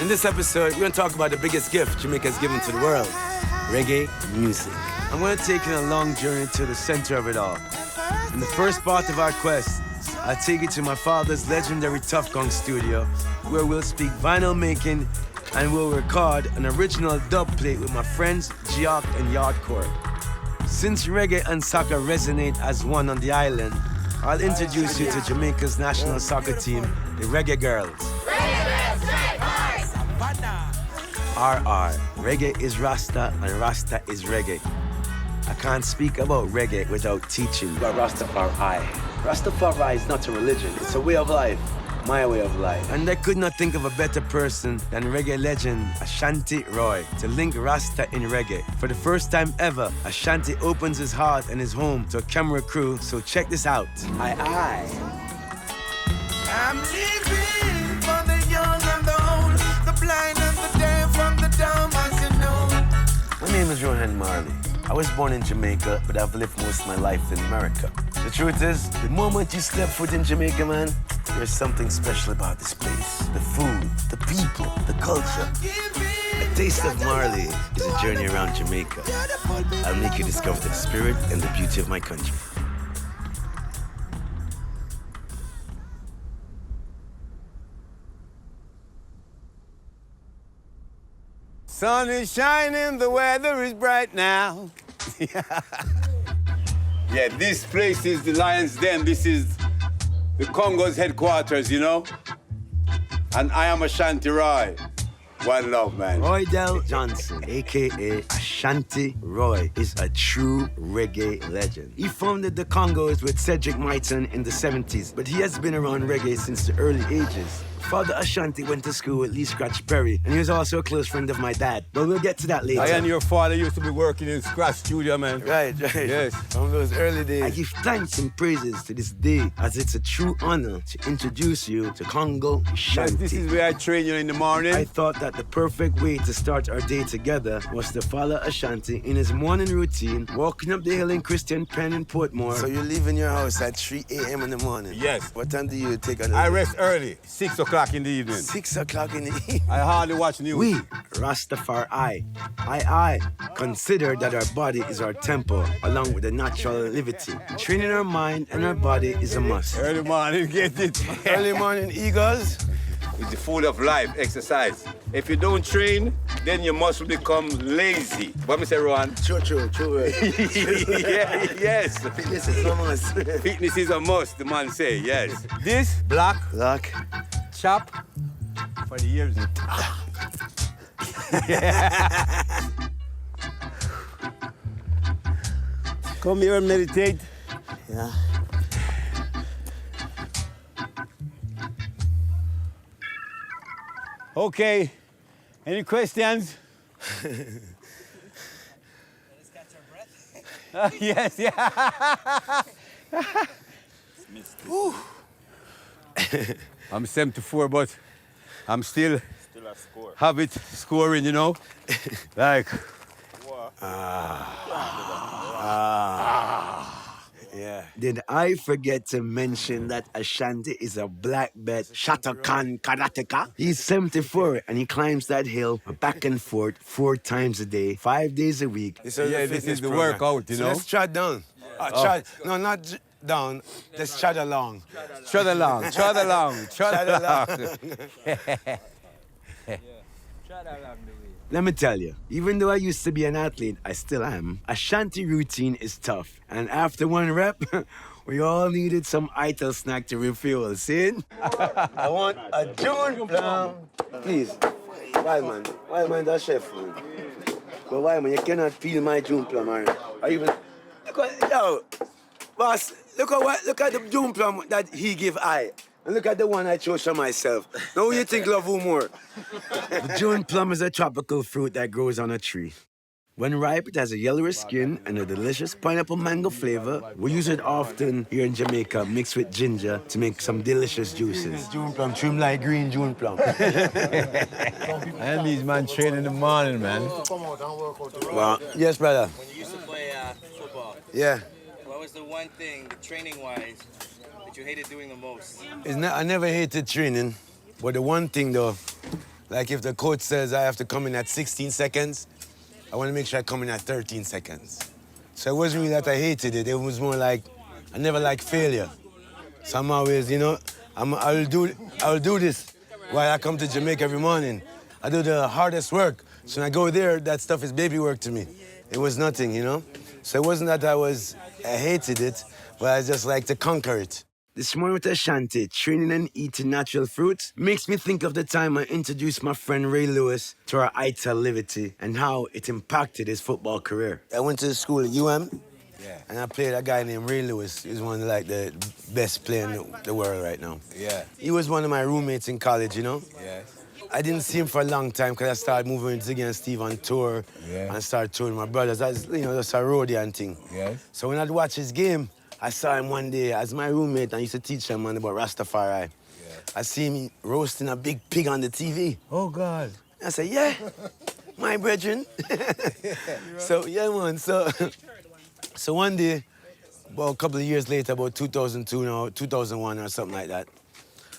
In this episode, we're going to talk about the biggest gift Jamaica's given to the world, reggae music. I'm going to take you on a long journey to the center of it all. In the first part of our quest, I'll take you to my father's legendary Tough Gong studio, where we'll speak vinyl making and we'll record an original dub plate with my friends Giok and Yardcore. Since reggae and soccer resonate as one on the island, I'll introduce you to Jamaica's national soccer team, the Reggae Girls. RR, reggae is Rasta and Rasta is reggae. I can't speak about reggae without teaching about Rastafari. Rastafari is not a religion, it's a way of life, my way of life. And I could not think of a better person than reggae legend Ashanti Roy to link Rasta in reggae. For the first time ever, Ashanti opens his heart and his home to a camera crew, so check this out. Aye. I'm living for the young and the old, the blind and the deaf from the dumb, as you know. My name is Rohan Marley. I was born in Jamaica, but I've lived most of my life in America. The truth is, the moment you step foot in Jamaica, man, there's something special about this place. The food, the people, the culture. A taste of Marley is a journey around Jamaica. I'll make you discover the spirit and the beauty of my country. Sun is shining, the weather is bright now. Yeah, this place is the Lion's Den. This is the Congo's headquarters, you know? And I am Ashanti Roy. One love, man. Roy Del Johnson, a.k.a. Ashanti Roy, is a true reggae legend. He founded the Congos with Cedric Myton in the 70s, but he has been around reggae since the early ages. Father Ashanti went to school with Lee Scratch Perry, and he was also a close friend of my dad. But we'll get to that later. I and your father used to be working in Scratch Studio, man. Right. Yes. From those early days. I give thanks and praises to this day, as it's a true honor to introduce you to Congo Ashanti. Yes, this is where I train you in the morning. I thought that the perfect way to start our day together was to follow Ashanti in his morning routine, walking up the hill in Christian Penn in Portmore. So you're leaving your house at 3 a.m. in the morning? Yes. What time do you take on? I rest early, 6 o'clock in the evening. 6 o'clock in the evening. I hardly watch news. We, Rastafari, I consider that our body is our temple, along with the natural liberty. Training our mind and our body is a must. Early morning, get it. Early morning, eagles. It's the food of life, exercise. If you don't train, then your muscle become lazy. What me say, Rohan? True. Yeah, yes. Fitness is a must. Fitness is a must, the man say, yes. This, black, chop, for the years. Come here and meditate. Yeah. Okay, any questions? Let's catch our breath. Yes, yeah. I'm 74, but I'm still a score. have it scoring, you know? Like, Yeah. Did I forget to mention that Ashanti is a black belt Shotokan karateka? He's 74 and he climbs that hill back and forth 4 times a day, 5 days a week. this is the workout, you know? Let's trot down. No, not down. Let's trot along. Trot along. Try that along the way. Let me tell you, even though I used to be an athlete, I still am. Ashanti routine is tough. And after one rep, we all needed some idle snack to refuel. See? I want a June plum. Please. Wild man, that's chef, man. But Wild man, you cannot peel my June plum, man. Or even... Boss, look at the June plum that he give I. And look at the one I chose for myself. Now who you think love who more? The June plum is a tropical fruit that grows on a tree. When ripe, it has a yellowish skin and a delicious pineapple mango flavor. We use it often here in Jamaica, mixed with ginger to make some delicious juices. June plum, trim like green June plum. And these man train in the morning, man. Well, yes, brother. When you used to play football, Yeah. what was the one thing, training-wise, that you hated doing the most? I never hated training, but the one thing though, Like if the coach says I have to come in at 16 seconds, I want to make sure I come in at 13 seconds. So it wasn't really that I hated it. It was more like I never liked failure. So I'm always, you know, I will do this while I come to Jamaica every morning. I do the hardest work. So when I go there, that stuff is baby work to me. It was nothing, you know? So it wasn't that I hated it, but I just like to conquer it. This morning with Ashanti, training and eating natural fruits, makes me think of the time I introduced my friend Ray Lewis to our ITL Liberty and how it impacted his football career. I went to school at UM, and I played a guy named Ray Lewis. He's one of like the best players in the world right now. Yeah. He was one of my roommates in college, you know? Yes. I didn't see him for a long time because I started moving with Ziggy and Steve on tour and started touring with my brothers. That's, you know, that's a roadie and thing. Yes. So when I'd watch his game, I saw him one day as my roommate, and I used to teach him about Rastafarian. I see him roasting a big pig on the TV. Oh, God. I said, yeah, my brethren. So, yeah, man. So one day, about a couple of years later, about 2002 now, 2001 or something like that,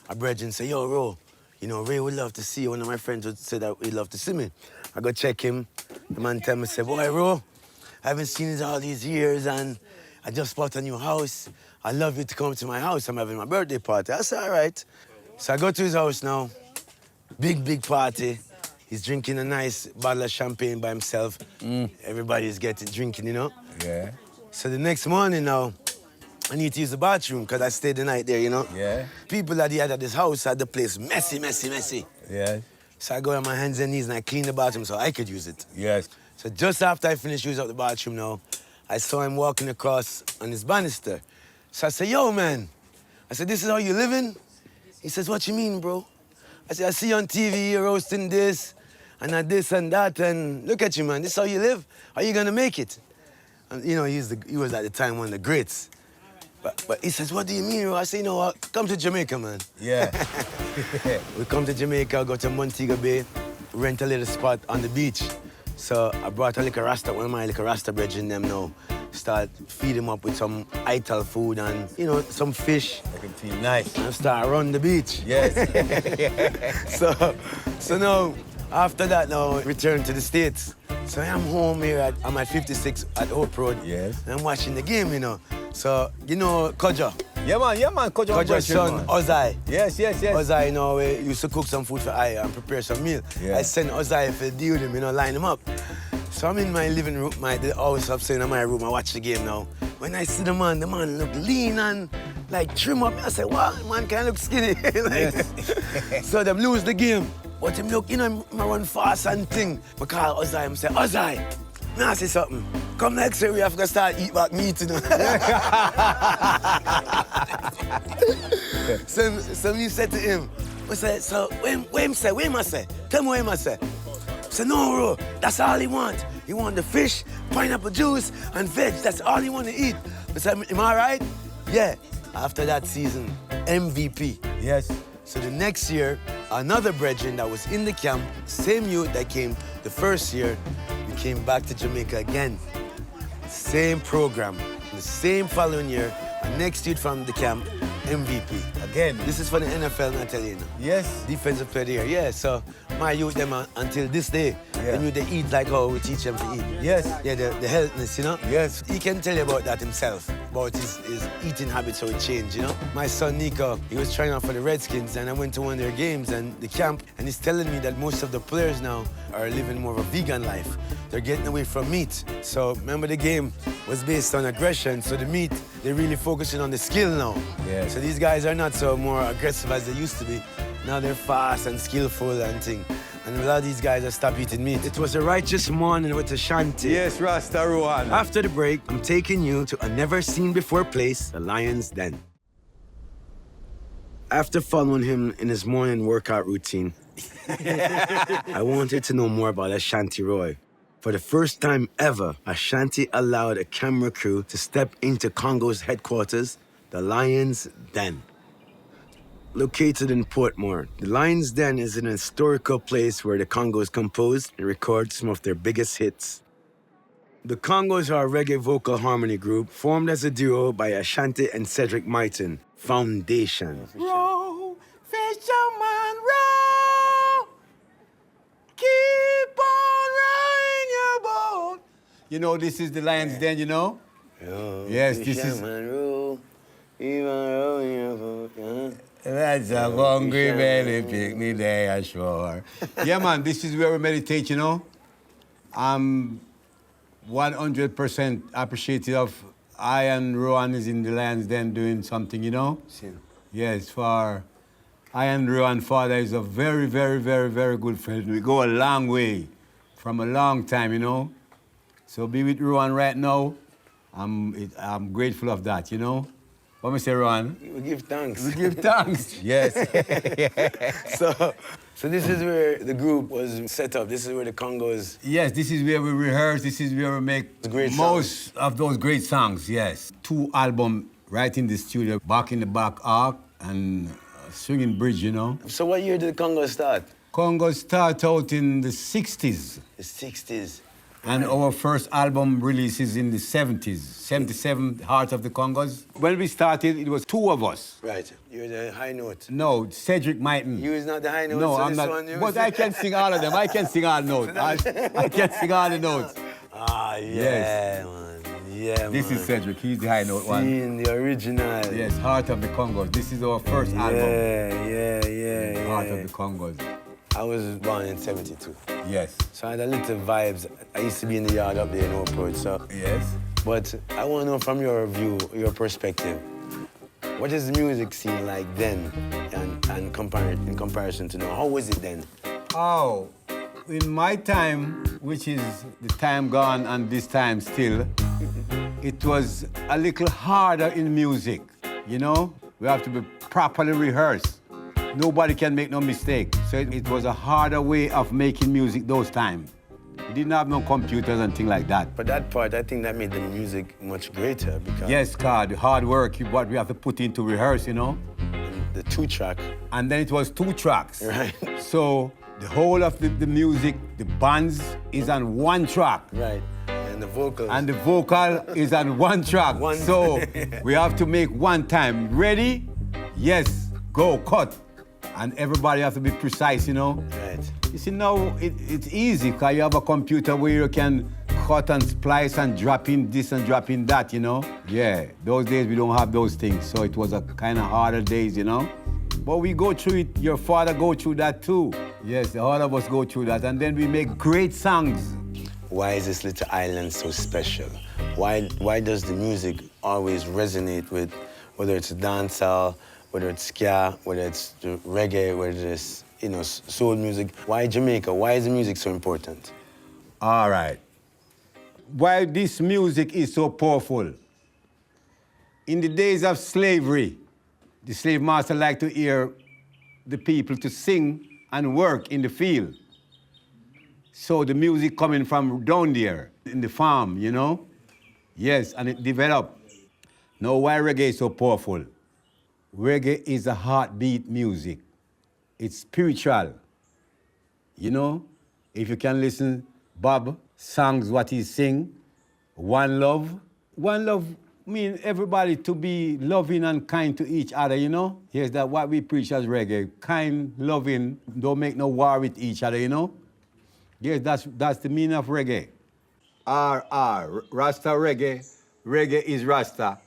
a brethren said, yo, Ro, you know, Ray would love to see you. One of my friends would say that he'd love to see me. I go check him. The man tell me, say, boy, Ro, I haven't seen you all these years, and I just bought a new house. I'd love you to come to my house. I'm having my birthday party. I said, all right. So I go to his house now. Big party. He's drinking a nice bottle of champagne by himself. Everybody's drinking, you know? Yeah. So the next morning now, I need to use the bathroom because I stayed the night there, you know? Yeah. People that he had at his house had the place messy. Yes. So I go on my hands and knees and I clean the bathroom so I could use it. Yes. So just after I finished using up the bathroom now, I saw him walking across on his banister. So I said, yo, man. I said, this is how you living? He says, what you mean, bro? I said, I see you on TV, you're roasting this and this and that, and look at you, man. This is how you live? How you gonna make it? And, you know, he was at the time one of the greats. But he says, what do you mean, bro? I say, you know what? Come to Jamaica, man. Yeah. We come to Jamaica, go to Montego Bay, rent a little spot on the beach. So I brought one of my little Rasta brethren them now. Start feed him up with some ital food and, you know, some fish. Make him feel nice. And start run the beach. Yes. So now, after that now, return to the States. So I'm home here I'm at 56 at Hope Road. Yes. And I'm watching the game, you know. So, you know, Kojo. Yeah, man. Kojo's son, Ozai. Yes. Ozai, you know, we used to cook some food for I and prepare some meal. Yeah. I sent Ozai to deal with him, you know, line him up. So I'm in my living room, the house upstairs in my room, I watch the game now. When I see the man look lean and like trim up. I say, wow, man can look skinny. So them lose the game. But him look, you know, I run fast and thing. I call Ozai, I say, Ozai, may I say something? Come next year, we have to start eat back meat, you know. So me said to him, I said, so where him say? Tell me where him say. I said, no, bro, that's all he want. He want the fish, pineapple juice, and veg. That's all he want to eat. I said, am I right? Yeah. After that season, MVP. Yes. So the next year, another brethren that was in the camp, same youth that came the first year, we came back to Jamaica again. Same program. The same following year, our next youth from the camp, MVP. Again. This is for the NFL, not tell you now. Yes. Defensive player of the year, yeah. So my youth, them until this day, them youth, they eat like how we teach them to eat. Yes. Yeah, the healthiness, you know? Yes. He can tell you about that himself, about his eating habits, how it changed, you know? My son, Nico, he was trying out for the Redskins, and I went to one of their games and the camp, and he's telling me that most of the players now are living more of a vegan life. They're getting away from meat. So remember, the game was based on aggression, so the meat, they're really focusing on the skill now. Yeah. So these guys are not so more aggressive as they used to be. Now they're fast and skillful and thing. And a lot of these guys have stopped eating meat. It was a righteous morning with Ashanti. Yes, Rasta Rohan. After the break, I'm taking you to a never-seen-before place, the Lion's Den. After following him in his morning workout routine, I wanted to know more about Ashanti Roy. For the first time ever, Ashanti allowed a camera crew to step into Congo's headquarters, the Lion's Den. Located in Portmore, the Lion's Den is an historical place where the Congos compose and record some of their biggest hits. The Congos are a reggae vocal harmony group formed as a duo by Ashanti and Cedric Myton, Foundation. Row, fisherman, row. You know, this is the Lions Den, you know? Yo, Yes, this is... That's a hungry belly picnic day ashore. Yeah, man, this is where we meditate, you know? I'm 100% appreciative of I and Rohan is in the Lions Den doing something, you know? Yes, for I and Rohan father is a very, very, very, very good friend. We go a long way, from a long time, you know? So be with Rohan right now. I'm grateful of that, you know? What me say, Rohan? We give thanks. We give thanks. Yes. So this is where the group was set up. This is where the Congos... Yes, this is where we rehearse. This is where we make Great most of those great songs, yes. 2 albums right in the studio, Back in the Back Arc and Swinging Bridge, you know. So what year did the Congos start? Congo start out in the 60s. The 60s. And our first album release is in the 70s, 77, Heart of the Congos. When we started, it was 2 of us. Right. You're the high note. No, Cedric Maiton. You is not the high note, No, so I'm this not. one you But I can sing all of them. I can sing all notes. I can sing all the notes. Ah, yeah, Yes. man. Yeah, This man. is Cedric. He's the high note one. Seeing the original. Yes, Heart of the Congos. This is our first album. Yeah. Heart of the Congos. I was born in 72. Yes. So I had a little vibes. I used to be in the yard up there in Oakport, so... Yes. But I want to know from your view, your perspective, what is the music scene like then and in comparison to now? How was it then? Oh, in my time, which is the time gone and this time still, it was a little harder in music, you know? We have to be properly rehearsed. Nobody can make no mistake. So it was a harder way of making music those times. We didn't have no computers and things like that. But that part, I think that made the music much greater because... Yes, God, the hard work, what we have to put into rehearse, you know? The 2-track. And then it was 2 tracks. Right. So the whole of the music, the bands is on 1 track. Right. And the vocals. And the vocal is on 1 track. So we have to make 1 time. Ready? Yes, go, cut. And everybody have to be precise, you know? Right. You see, now it's easy because you have a computer where you can cut and splice and drop in this and drop in that, you know? Yeah, those days we don't have those things, so it was a kind of harder days, you know? But we go through it, your father go through that too. Yes, all of us go through that, and then we make great songs. Why is this little island so special? Why does the music always resonate with, whether it's dancehall, whether it's ska, whether it's reggae, whether it's, you know, soul music? Why Jamaica? Why is the music so important? All right. Why this music is so powerful? In the days of slavery, the slave master liked to hear the people to sing and work in the field. So the music coming from down there in the farm, you know? Yes, and it developed. Now, why reggae is so powerful? Reggae is a heartbeat music. It's spiritual. You know, if you can listen, Bob songs what he sing, one love. One love means everybody to be loving and kind to each other, you know? Yes, that's what we preach as reggae. Kind, loving, don't make no war with each other, you know? Yes, that's the meaning of reggae. R, Rasta reggae. Reggae is Rasta,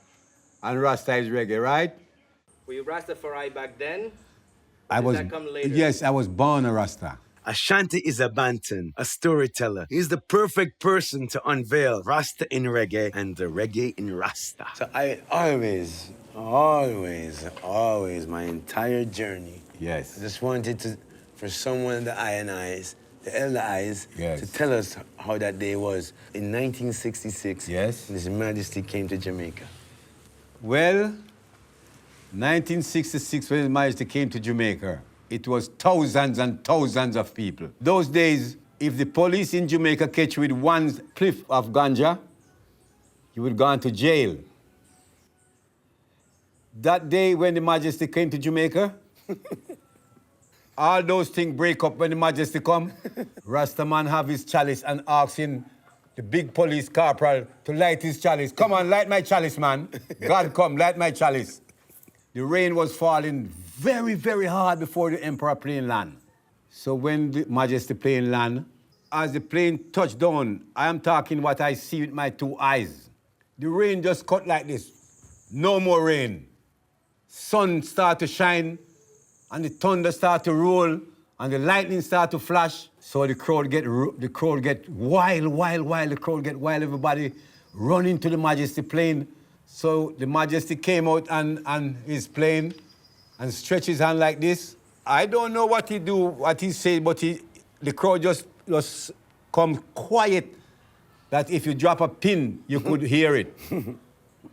and Rasta is reggae, right? Were you Rastafari back then? Did that come later? Yes, I was born a Rasta. Ashanti is a Banton, a storyteller. He's the perfect person to unveil Rasta in reggae and the reggae in Rasta. So I always, my entire journey, Yes. I just wanted for someone in the eyes, the elder eyes, Yes. to tell us how that day was. In 1966, Yes. His Majesty came to Jamaica. Well, 1966, when His Majesty came to Jamaica, it was thousands and thousands of people. Those days, if the police in Jamaica catch you with 1 spliff of ganja, you would go into jail. That day when the Majesty came to Jamaica, all those things break up when the Majesty come. Rastaman have his chalice and asking the big police corporal to light his chalice. Come on, light my chalice, man. God, come, light my chalice. The rain was falling very, very hard before the Emperor plane land. So when the Majesty plane land, as the plane touched down, I am talking what I see with my 2 eyes. The rain just cut like this. No more rain. Sun start to shine, and the thunder start to roll, and the lightning start to flash. So the crowd get wild. The crowd get wild. Everybody running to the Majesty plane. So the Majesty came out and his plane and stretched his hand like this. I don't know what he do, what he said, but the crowd just come quiet that if you drop a pin, you could hear it.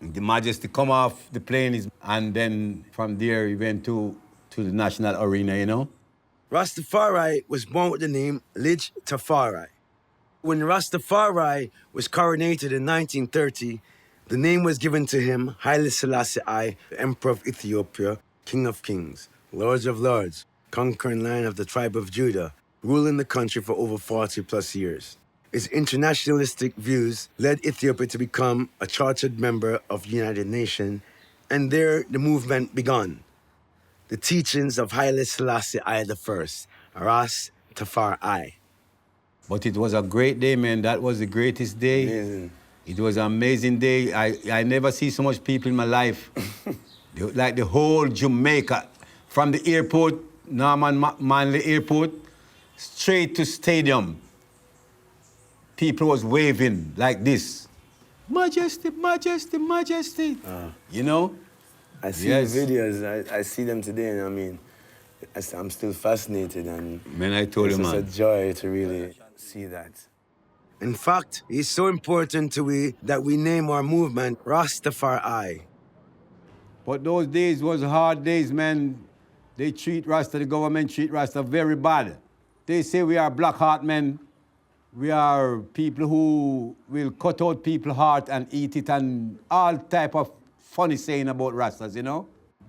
The Majesty come off the plane, and then from there he went to the National Arena, you know? Rastafari was born with the name Lij Tafari. When Rastafari was coronated in 1930, the name was given to him Haile Selassie I, the Emperor of Ethiopia, King of Kings, Lords of Lords, conquering land of the tribe of Judah, ruling the country for over 40 plus years. His internationalistic views led Ethiopia to become a chartered member of the United Nations, and there the movement began. The teachings of Haile Selassie I, Ras Tafari. But it was a great day, man. That was the greatest day. Amazing. It was an amazing day. I never see so much people in my life. Like the whole Jamaica, from the airport, Rohan Marley Airport, straight to stadium. People was waving like this. Majesty, Majesty, Majesty. You know? I see the videos. I see them today, and I mean, I'm still fascinated, and man, I told you, man, it's a joy to really see that. In fact, it's so important to we that we name our movement Rastafari. But those days was hard days, man. They treat Rasta, the government treat Rasta very bad. They say we are black heart men. We are people who will cut out people's heart and eat it, and all type of funny saying about Rastas, you know?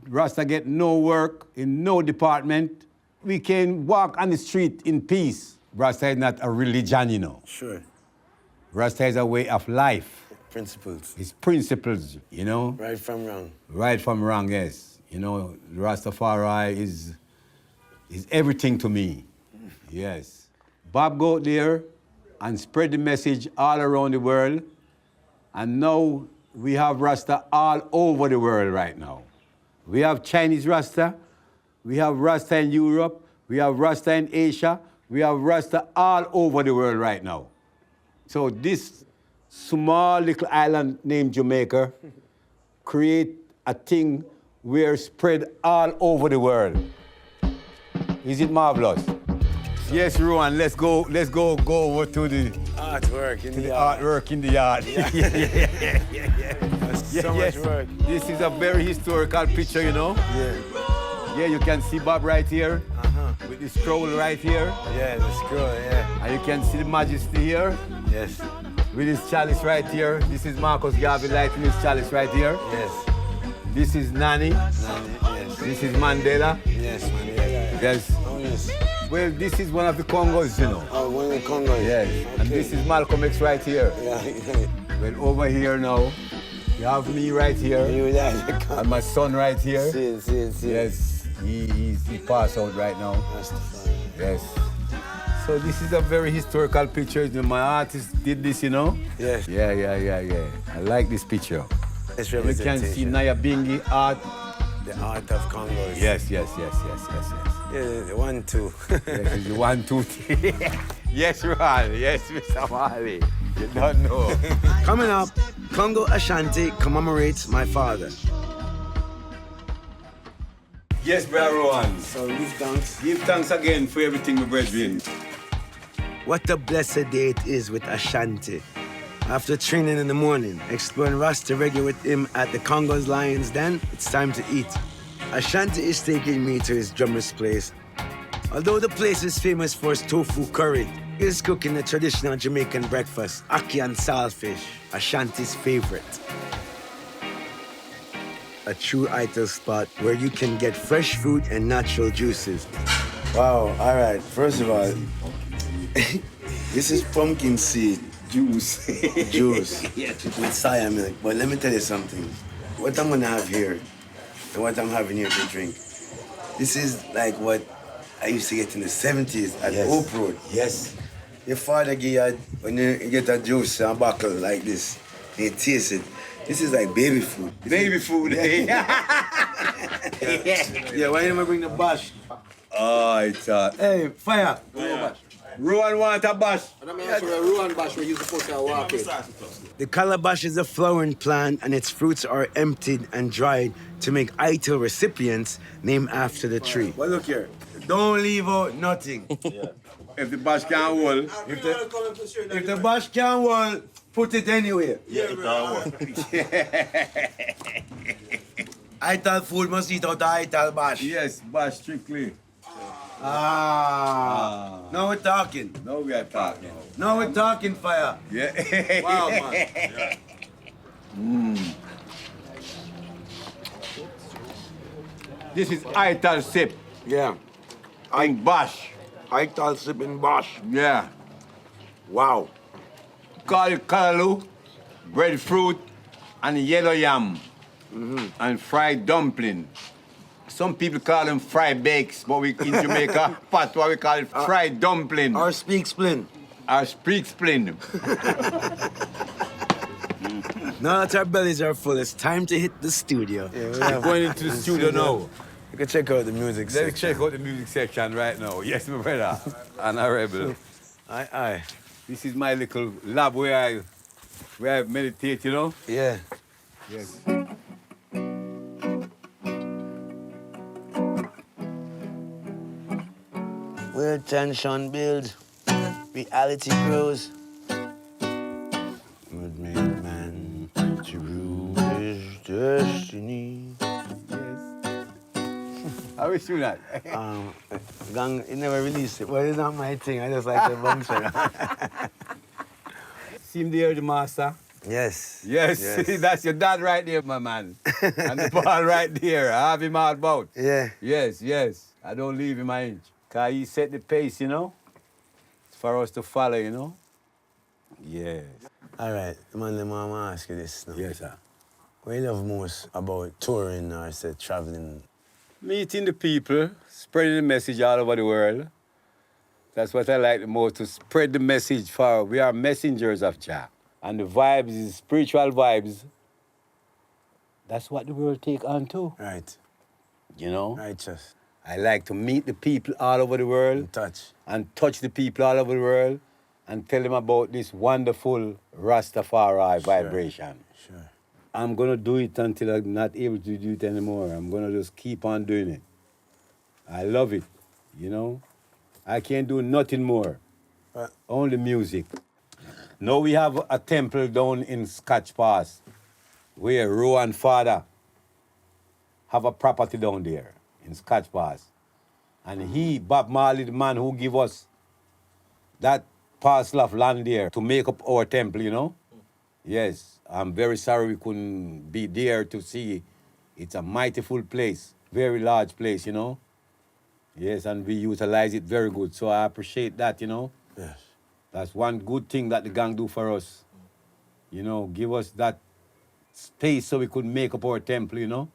Rasta get no work in no department. We can walk on the street in peace. Rasta is not a religion, you know. Sure. Rasta is a way of life. Principles. It's principles, you know? Right from wrong. Right from wrong, yes. You know, Rastafari is everything to me. Yes. Bob go out there and spread the message all around the world. And now we have Rasta all over the world right now. We have Chinese Rasta, we have Rasta in Europe, we have Rasta in Asia, we have Rasta all over the world right now. So this small little island named Jamaica create a thing where spread all over the world. Is it marvelous? Yes, Rohan, let's go over to the artwork in the yard. Artwork in the yard. Yeah. That's so much work. This is a very historical picture, you know? Yeah. Yeah, you can see Bob right here. With the scroll right here. Yeah, the scroll, yeah. And you can see the Majesty here. Yes. With his chalice right here. This is Marcus Garvey lighting his chalice right here. Yes. This is Nani. Yes. This is Mandela. Yes, Mandela. Yes. Oh, yes. Well, this is one of the Congos, you know. Oh, one of the Congos. Yes. Okay. And this is Malcolm X right here. Yeah. Well, over here now, you have me right here. You that. And my son right here. See it. Yes. He passed out right now. Rastafari. Yes. So this is a very historical picture. My artist did this, you know? Yes. Yeah. I like this picture. It's You can see Naya Bingi art. The art of Congos. Yes. Yeah, the 1, 2. Yes, it's the 1, 2, 3. Yes, Rohan. Yes, Mr. Marley. You don't know. Coming up, Congo Ashanti commemorates my father. Yes, brother Rohan. So give thanks. Give thanks again for everything, my brethren. What a blessed day it is with Ashanti. After training in the morning, exploring Rasta reggae with him at the Congo's Lions Den, it's time to eat. Ashanti is taking me to his drummer's place. Although the place is famous for its tofu curry, he is cooking a traditional Jamaican breakfast, ackee and saltfish, Ashanti's favorite. A true idol spot where you can get fresh fruit and natural juices. Wow, all right, first of all, this is pumpkin seed juice. With soya milk. But let me tell you something. What I'm gonna have here and what I'm having here to drink, this is like what I used to get in the 70s at Oak Road. Yes. your father give you, when you get a juice and a bottle like this, and you taste it, this is like baby food. Baby food, eh? Yeah, why didn't I bring the bash? Oh, it's Hey, fire. Rohan want a bash. The calabash is a flowering plant and its fruits are emptied and dried to make ITIL recipients named after the tree. Well, look here. Don't leave out nothing. If the bash can't hold, If the bash can't hold, put it anywhere. ITIL food must eat out the ITIL bash. yes, bash strictly. Now we're talking. Now we are talking. Now we're talking, fire. Yeah. Wow, man. This is Ital sip Yeah. in bash. ITIL sipping bash. Yeah. Wow. Call it callaloo, breadfruit, and yellow yam, and fried dumpling. Some people call them fried bakes, but we in Jamaica, patois, we call it fried dumpling Or speak splin. or speak splin. Now that our bellies are full, it's time to hit the studio. We're going into the studio now. You can check out the music Let's section. check out the music section right now. Yes, my brother. And a rebel. Aye. This is my little lab where I meditate, you know? Yeah. Yes. Where tension builds, reality grows. Would make man to rule his destiny. I wish you that. Gang, he never released it. Well, it's not my thing. I just like the bounce around. See him there, the master? Yes. Yes, that's your dad right there, my man. And the ball right there. I have him all about. Yeah. Yes. I don't leave him an inch. Because he set the pace, you know? It's for us to follow, you know? Yes. All right, man, I'm gonna ask you this now. Yes, sir. What do you love most about touring or say traveling? Meeting the people, spreading the message all over the world. That's what I like the most, to spread the message for. We are messengers of Jah. And the vibes is spiritual vibes. That's what the world take on too, Right. you know? Righteous. I like to meet the people all over the world Touch. and touch the people all over the world and tell them about this wonderful Rastafari vibration. Sure. I'm gonna do it until I'm not able to do it anymore. I'm gonna just keep on doing it. I love it, you know? I can't do nothing more. Right. Only music. Now we have a temple down in Scotch Pass where Rohan father have a property down there in Scotch Pass. And he, Bob Marley, the man who give us that parcel of land there to make up our temple, you know? Yes, I'm very sorry we couldn't be there to see. It's a mighty full place, very large place, you know? Yes, and we utilize it very good, so I appreciate that, you know? Yes. That's one good thing that the gang do for us. You know, give us that space so we could make up our temple, you know?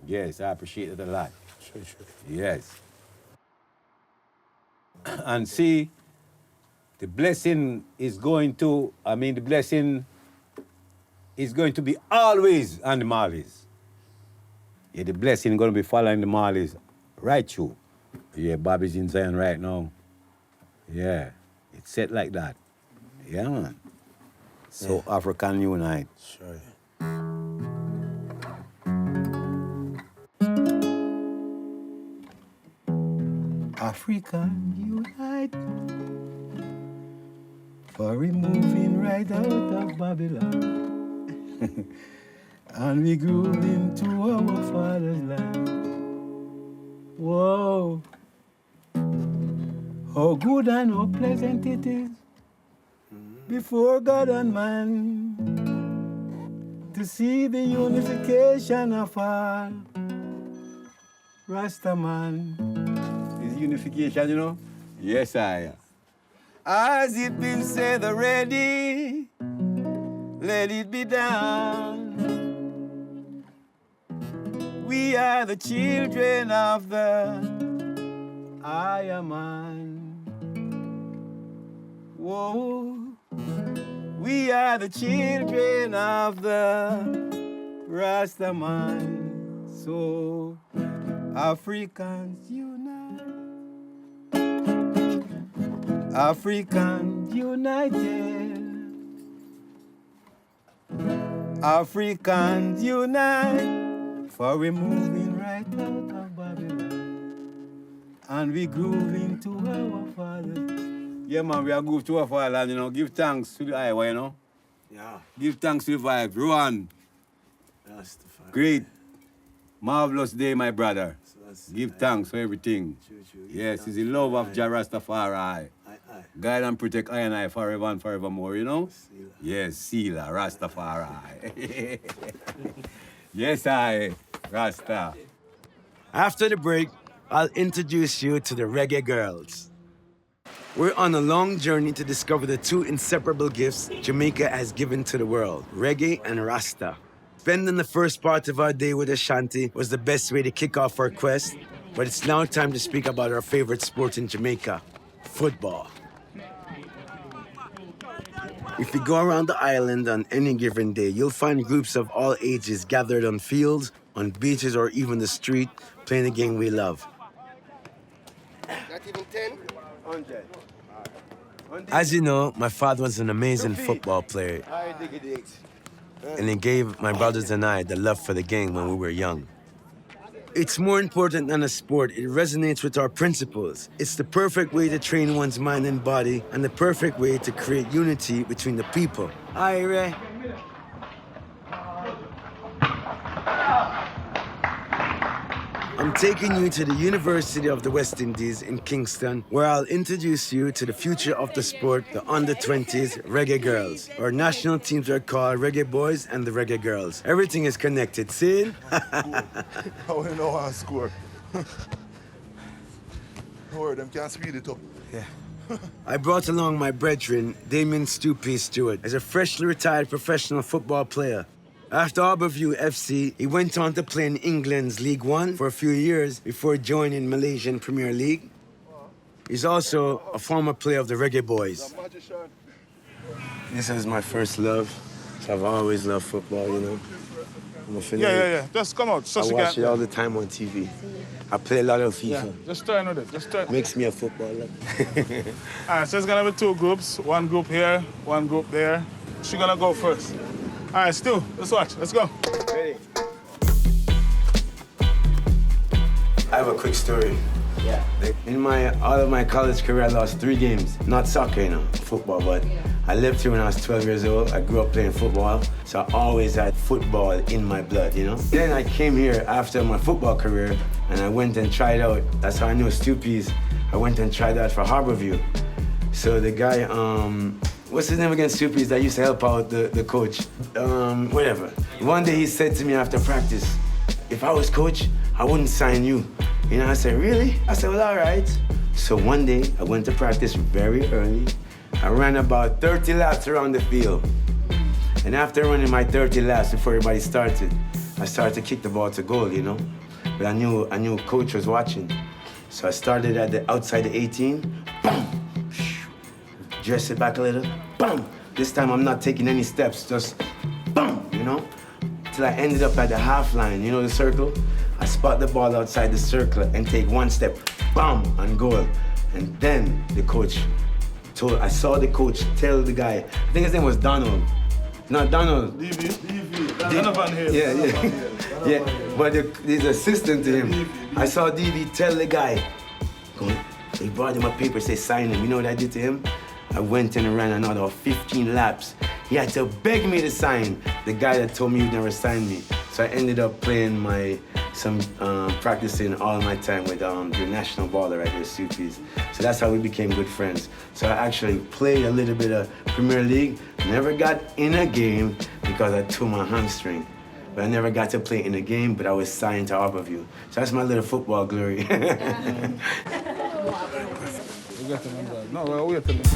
Yes, I appreciate it a lot. Sure. Yes. And see, the blessing is going to, the blessing is going to be always on the Marleys. Yeah, the blessing is going to be following the Marleys right through. Yeah, Bobby's in Zion right now. Yeah, it's set like that. Yeah, man. So African unite. Sure. African unite for removing right out of Babylon. And we grew into our father's land. Whoa. How good and how pleasant it is before God and man to see the unification of all Rastaman. Is unification, you know? Yes, I am. As it been said already, let it be done. We are the children of the I am man. Whoa. We are the children of the Rastaman. So Africans unite. Africans united. Africans unite. For we're moving right out of Babylon. And we grooving to our Father. Yeah, man, we are grooving to our Father, you know. Give thanks to the Iowa, you know. Yeah. Give thanks to the vibe. Rohan, Rastafarian. great, marvelous day, my brother. Give thanks for everything. True. Yes, it's the love of Jah Rastafari. Aye. Guide and protect I and I forever and forevermore, you know? Sila. Yes, Sila, Rastafari. Yes, I, Rasta. After the break, I'll introduce you to the Reggae Girls. We're on a long journey to discover the two inseparable gifts Jamaica has given to the world, reggae and Rasta. Spending the first part of our day with Ashanti was the best way to kick off our quest, but it's now time to speak about our favorite sport in Jamaica, football. If you go around the island on any given day, you'll find groups of all ages gathered on fields, on beaches, or even the street, playing the game we love. Not even 10? 100. As you know, my father was an amazing football player, I dig it. and he gave my brothers and I the love for the game when we were young. It's more important than a sport. It resonates with our principles. It's the perfect way to train one's mind and body, and the perfect way to create unity between the people. Aye, Ray. I'm taking you to the University of the West Indies in Kingston, where I'll introduce you to the future of the sport, the under-20s Reggae Girls. Our national teams are called Reggae Boys and the Reggae Girls. Everything is connected, see? I want to know how to score. Don't worry, them can't speed it up. I brought along my brethren, Damien Stupy Stewart, as a freshly retired professional football player. After Harbourview FC, he went on to play in England's League One for a few years before joining Malaysian Premier League. He's also a former player of the Reggae Boys. This is my first love, so I've always loved football, you know. I'm a fanatic. Yeah. Just come out. I watch it all the time on TV. I play a lot of FIFA. Yeah, just turn with it. Just turn. Makes me a footballer. All right, so it's gonna be two groups. One group here, one group there. She's gonna go first. All right, Stu, let's watch. Let's go. Ready? I have a quick story. Yeah. In all of my college career, I lost 3 games. Not soccer, you know, football, but I lived here when I was 12 years old. I grew up playing football, so I always had football in my blood, you know? Then I came here after my football career, and I went and tried out. That's how I knew Stupies. I went and tried out for Harbourview. So the guy, what's his name again, Stupies, that used to help out the coach? Whatever. One day he said to me after practice, if I was coach, I wouldn't sign you. You know, I said, really? I said, well, all right. So one day, I went to practice very early. I ran about 30 laps around the field. And after running my 30 laps before everybody started, I started to kick the ball to goal, you know? But I knew coach was watching. So I started at the outside the 18, boom! Dress it back a little, boom! This time I'm not taking any steps, just boom, you know? Till I ended up at the half line, you know the circle? I spot the ball outside the circle and take one step, bam, and goal. And then the coach I saw the coach tell the guy, I think his name was Donald. Not Donald. DV. Donovan Hill. Yeah. But his assistant to him. I saw DV tell the guy, he brought him a paper, say sign him. You know what I did to him? I went and ran another 15 laps. He had to beg me to sign the guy that told me he'd never sign me. So I ended up playing practicing all my time with the national baller right here, Supies. So that's how we became good friends. So I actually played a little bit of Premier League. Never got in a game because I tore my hamstring. But I never got to play in a game, but I was signed to Harbourview. So that's my little football glory. We got to remember. No, we'll wait till this.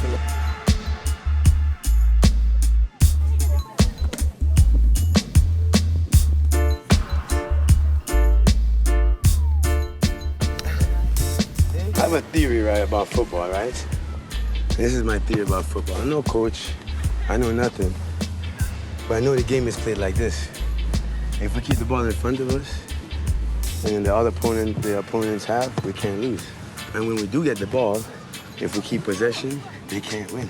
I have a theory, right, about football, right? This is my theory about football. I'm no coach. I know nothing. But I know the game is played like this. If we keep the ball in front of us, and the opponents have, we can't lose. And when we do get the ball, if we keep possession, they can't win.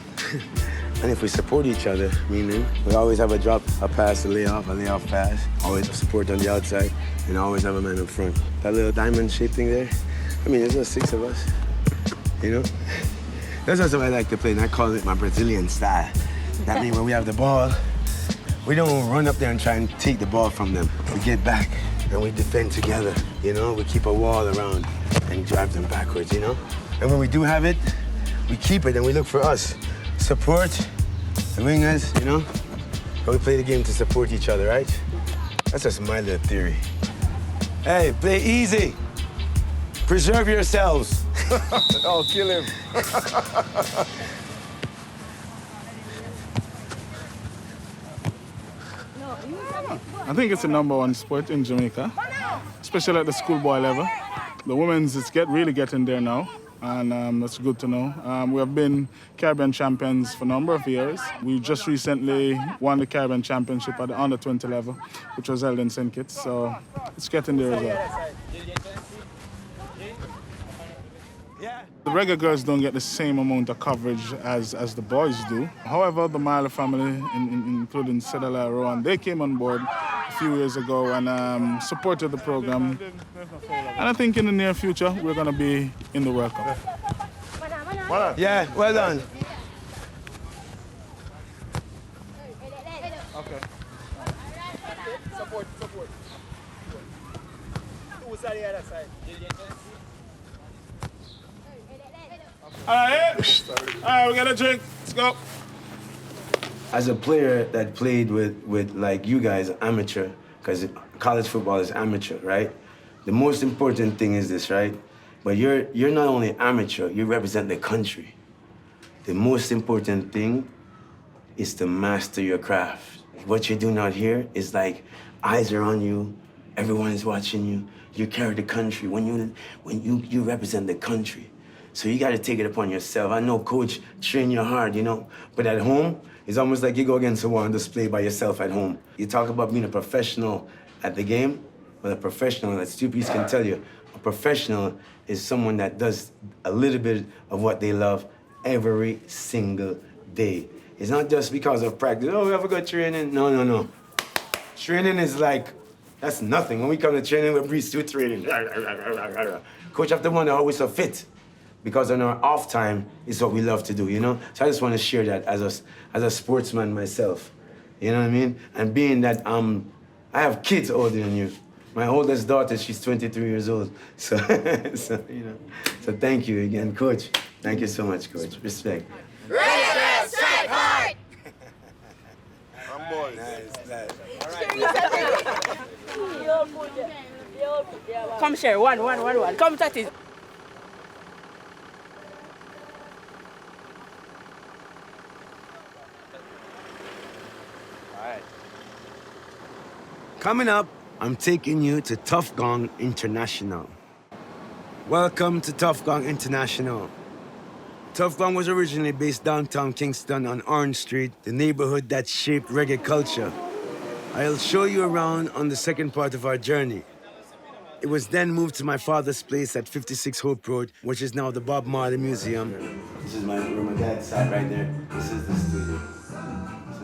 And if we support each other, meaning we always have a drop, a pass, a layoff pass, always have support on the outside, and always have a man up front. That little diamond-shaped thing there, I mean, there's just 6 of us, you know? That's also what I like to play, and I call it my Brazilian style. That means when we have the ball, we don't run up there and try and take the ball from them. We get back, and we defend together, you know? We keep a wall around and drive them backwards, you know? And when we do have it, we keep it and we look for us. Support the wingers, you know? But we play the game to support each other, right? That's just my little theory. Hey, play easy. Preserve yourselves. Oh, kill him. I think it's the #1 sport in Jamaica, especially at the schoolboy level. The women's is really getting there now, and that's good to know. We have been Caribbean champions for a number of years. We just recently won the Caribbean championship at the under-20 level, which was held in St. Kitts, so it's getting there as well. The reggae girls don't get the same amount of coverage as the boys do. However, the Marley family, including Sedala, Rohan, they came on board a few years ago and supported the program. And I think in the near future, we're going to be in the World Cup. Yeah, well done. Okay. Support. Who's on the other side? All right, we got a drink. Let's go. As a player that played with like you guys, amateur, because college football is amateur, right? The most important thing is this, right? But you're not only amateur, you represent the country. The most important thing is to master your craft. What you're doing out here is like eyes are on you, everyone is watching you. You carry the country when you represent the country. So you got to take it upon yourself. I know, coach, train you hard, you know, but at home, it's almost like you go against the wall and display by yourself at home. You talk about being a professional at the game, but a professional, as Stu Peace can tell you, a professional is someone that does a little bit of what they love every single day. It's not just because of practice. Oh, we have a good training. No. Training is like, that's nothing. When we come to training, we breeze through training. Coach have to wonder how we're so fit. Because on our off time is what we love to do, you know? So I just want to share that as a sportsman myself. You know what I mean? And being that I have kids older than you. My oldest daughter, she's 23 years old. So, you know. So thank you again, Coach. Thank you so much, Coach. Respect. Reggae, straight hard! I'm boys. Nice. Come share, one. Come touch it. Coming up, I'm taking you to Tough Gong International. Welcome to Tough Gong International. Tough Gong was originally based downtown Kingston on Orange Street, the neighborhood that shaped reggae culture. I'll show you around on the second part of our journey. It was then moved to my father's place at 56 Hope Road, which is now the Bob Marley Museum. This is where my dad sat right there. This is the studio.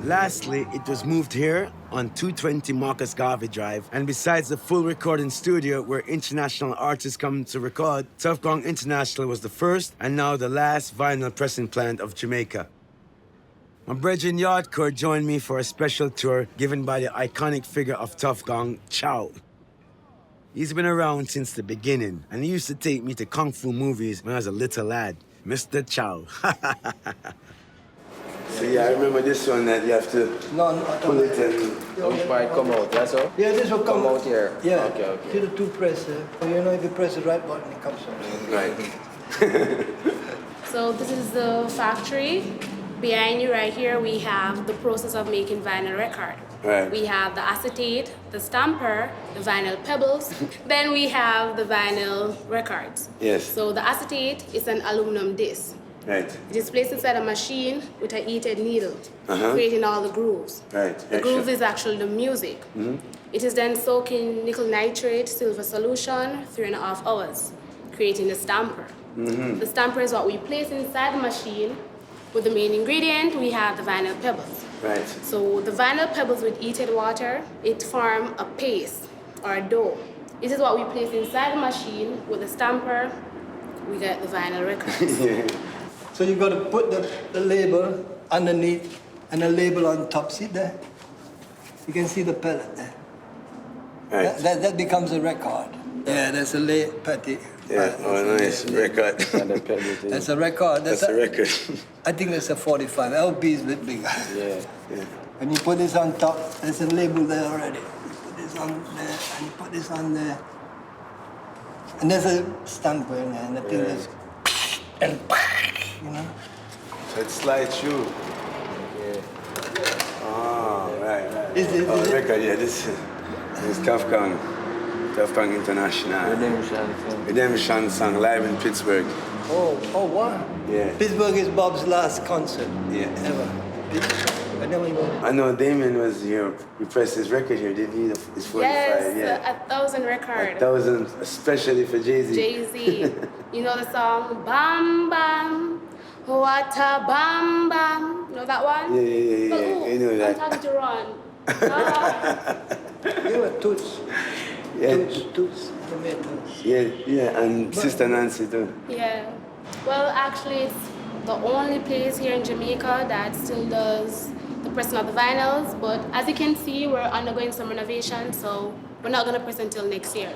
Lastly, it was moved here on 220 Marcus Garvey Drive. And besides the full recording studio where international artists come to record, Tough Gong International was the first and now the last vinyl pressing plant of Jamaica. My brethren Yardcore joined me for a special tour given by the iconic figure of Tough Gong, Chow. He's been around since the beginning, and he used to take me to kung fu movies when I was a little lad. Mr. Chow. So yeah, I remember this one that you have to pull it and... Which part come out, that's all? Yeah, this will come out here. Yeah, Okay. see the two press. You know, if you press the right button, it comes out. Right. So this is the factory. Behind you right here, we have the process of making vinyl record. Right. We have the acetate, the stamper, the vinyl pebbles. Then we have the vinyl records. Yes. So the acetate is an aluminum disc. Right. It is placed inside a machine with a heated needle, Uh-huh. creating all the grooves. Right. The Yeah, groove sure. is actually the music. It is then soaked in nickel nitrate silver solution 3.5 hours, creating the stamper. The stamper is what we place inside the machine. With the main ingredient, we have the vinyl pebbles. Right. So the vinyl pebbles with heated water, it form a paste or a dough. This is what we place inside the machine. With the stamper, we get the vinyl record. So you got to put the label underneath and the label on top. See there? You can see the pellet there. Right. That becomes a record. Yeah, that's a patty. Yeah, oh, nice. Record. That's a record. That's a record. I think that's a 45. LP is a bit bigger. Yeah. When you put this on top, there's a label there already. You put this on there, and you put this on there. And there's a stamper in there, and the thing is, and you know? So it slides through. Oh, right. Is it? Record, yeah, this is Kafkang International. Redemption song live in Pittsburgh. Oh, wow. Yeah. Pittsburgh is Bob's last concert Yeah. ever. I never even. I know Damien was here. We pressed his record here, didn't he? His 45, Yes, yeah. 1,000 record. 1,000, especially for Jay-Z. Jay-Z. You know the song Bam Bam, what a bam bam. You know that one? Yeah. You know that. I'm talking to Ron. You were Toots. Yeah. Toots. Tomatoes. Yeah, and Sister Nancy too. Yeah. Well, actually, it's the only place here in Jamaica that still does the pressing of the vinyls. But as you can see, we're undergoing some renovation, so we're not going to press until next year.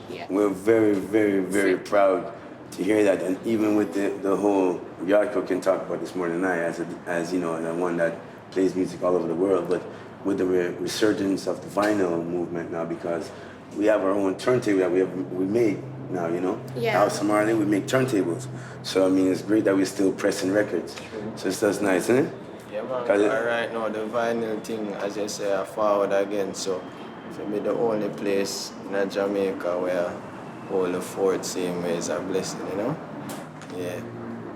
Yeah. We're very, very, very proud to hear that, and even with the whole Yarko can talk about this more than I, as you know, the one that plays music all over the world, but with the resurgence of the vinyl movement now, because we have our own turntable that we made now, you know. Yeah. House of Marley, we make turntables. So I mean, it's great that we're still pressing records. So it's just nice, isn't it? Yeah, man. All right, now the vinyl thing, as you say, I forward again. So for me, the only place in Jamaica where all the fourth seam is a blessing, you know. Yeah.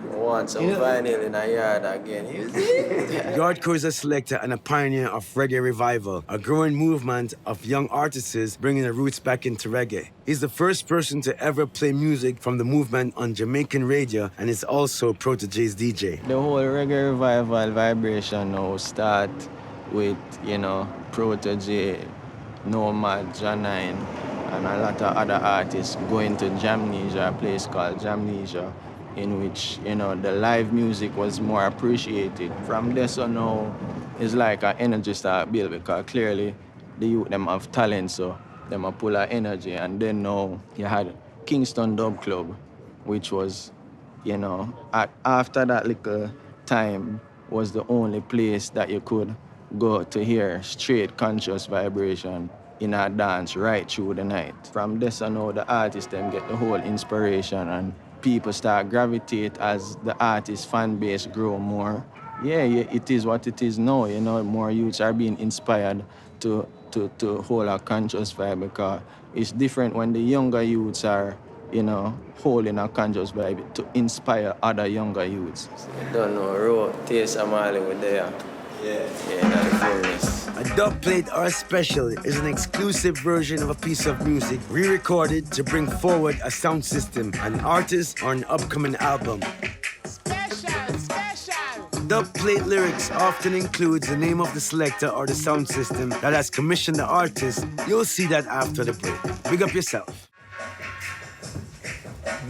I want some vinyl in a yard again. You see? Yardco is a selector and a pioneer of reggae revival, a growing movement of young artists bringing their roots back into reggae. He's the first person to ever play music from the movement on Jamaican radio and is also Protoje's DJ. The whole reggae revival vibration now start with, you know, Protoje, Nomad, Janine, and a lot of other artists going to Jamnesia, a place called Jamnesia, in which, you know, the live music was more appreciated. From this on now, it's like an energy start build, because clearly the youth them have talent, so them are full of energy. And then now you had Kingston Dub Club, which was, you know, after that little time was the only place that you could go to hear straight conscious vibration in a dance right through the night. From this on now, the artists them get the whole inspiration, and people start gravitate as the artist fan base grow more. Yeah, it is what it is now, you know, more youths are being inspired to hold a conscious vibe, because it's different when the younger youths are, you know, holding a conscious vibe to inspire other younger youths. I don't know, Taste of Marley with there. Yeah, that's the fullness. A dub plate or special is an exclusive version of a piece of music re-recorded to bring forward a sound system, an artist, or an upcoming album. Special. Dub plate lyrics often includes the name of the selector or the sound system that has commissioned the artist. You'll see that after the break. Big up yourself.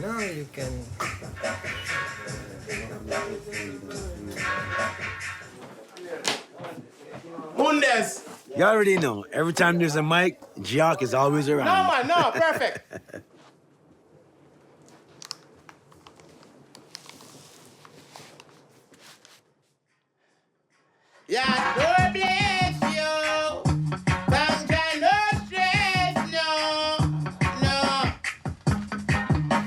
Now you can. Mundes. You already know, every time there's a mic, Jock is always around. No, man, no, perfect. Yeah, God bless you. Thank you, no stress, no.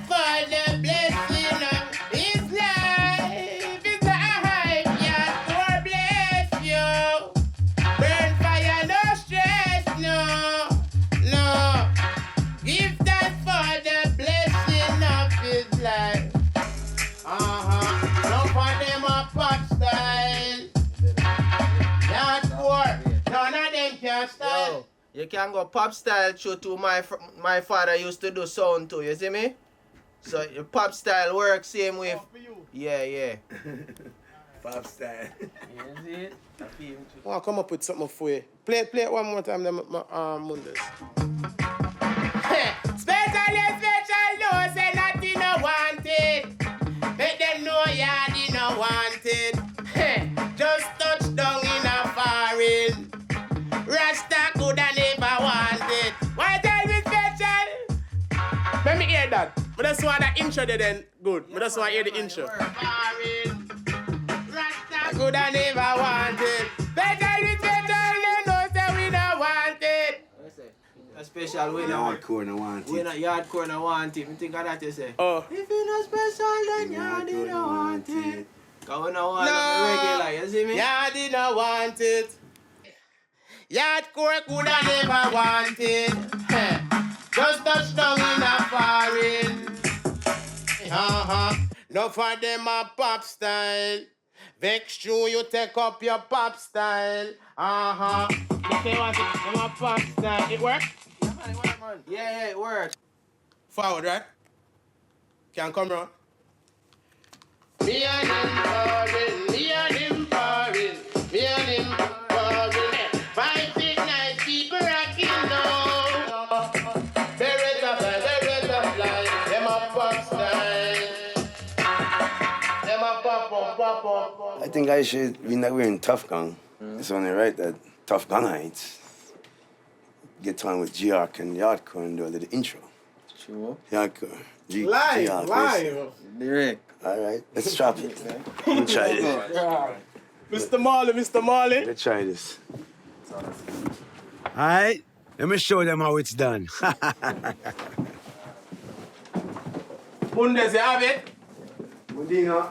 For the blessing of His life is a hype. Yeah, God bless you. Burn fire, no stress, no. Give thanks for the blessing of His life. You can go pop style through to my father used to do sound too, you see me? So your pop style works same way. Yeah. Pop style. You see it? I feel it. I want to come up with something for you. Play it one more time, them Mondays. Special, no, say nothing no wanted. Make them know you no wanted. Just touch down in a foreign. Rasta coulda never wanted. Why tell me special? Let me hear that. But that's why the intro then good. But that's why I hear the intro. Rasta coulda never wanted. Special, they know say we don't want it. A special way now. Hardcore no want it. We not hardcore no want it. Me think of that you say. Oh. If you not special, then you don't want it. Cause we no want regular, you see me? You didn't want it. Yardcore coulda never want it. Just touch down in a foreign. No for them a pop style. Vex you, you take up your pop style. If they want it, them a pop style. It work? Yeah, it works. Forward, right? Can come round. Me and him foreign, me and him foreign, me and him foreign. 5 big nice people rocking now. Beretta fly, them a pop style. Them a pop. I think I should be not wearing Tough Gang. It's only right that Tough Gangites get on with G-Arc and Yardcore and do a little intro. Sure. Yardcore. Live. Direct. All right, let's drop it. Let's try this. Mr. Marley. Let's try this. All right, let me show them how it's done. Mondays, you have it? Mundino.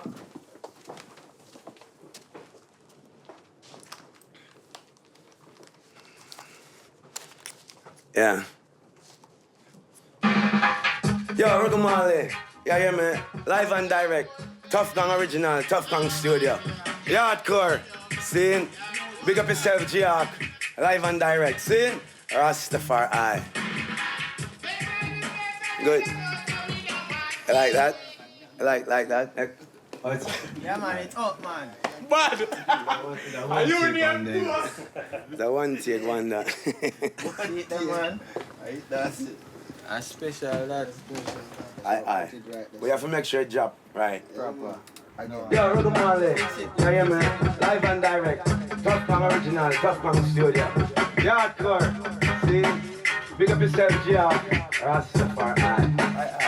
Yeah. Yo, Rohan Marley. Yeah, hear me? Live and direct. Tough Gang original, Tough Gang studio. Hardcore. See? Big up yourself, G-Arc. Live and direct. See? Rastafarian. Good. I like that. I like that. Yeah, man, it's up, man. Bad. Are you near to us? The one take wonder. Eat them, man. That's it. A special, that's special. Aye. We have to make sure it drop right. Proper. Yo, Rohan Marley. Yeah, yeah, man. Live and direct. Tough Gang original, Tough Gang studio. Hardcore. See? Big up yourself, G-Arc. Rastafarian. Aye.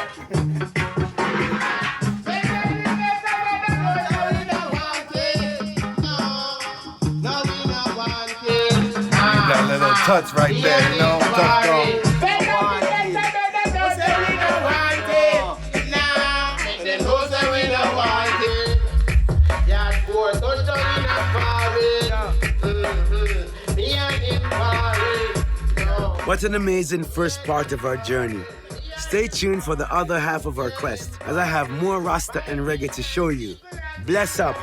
That little touch right there, you know? Tough Gang. What an amazing first part of our journey. Stay tuned for the other half of our quest, as I have more Rasta and reggae to show you. Bless up.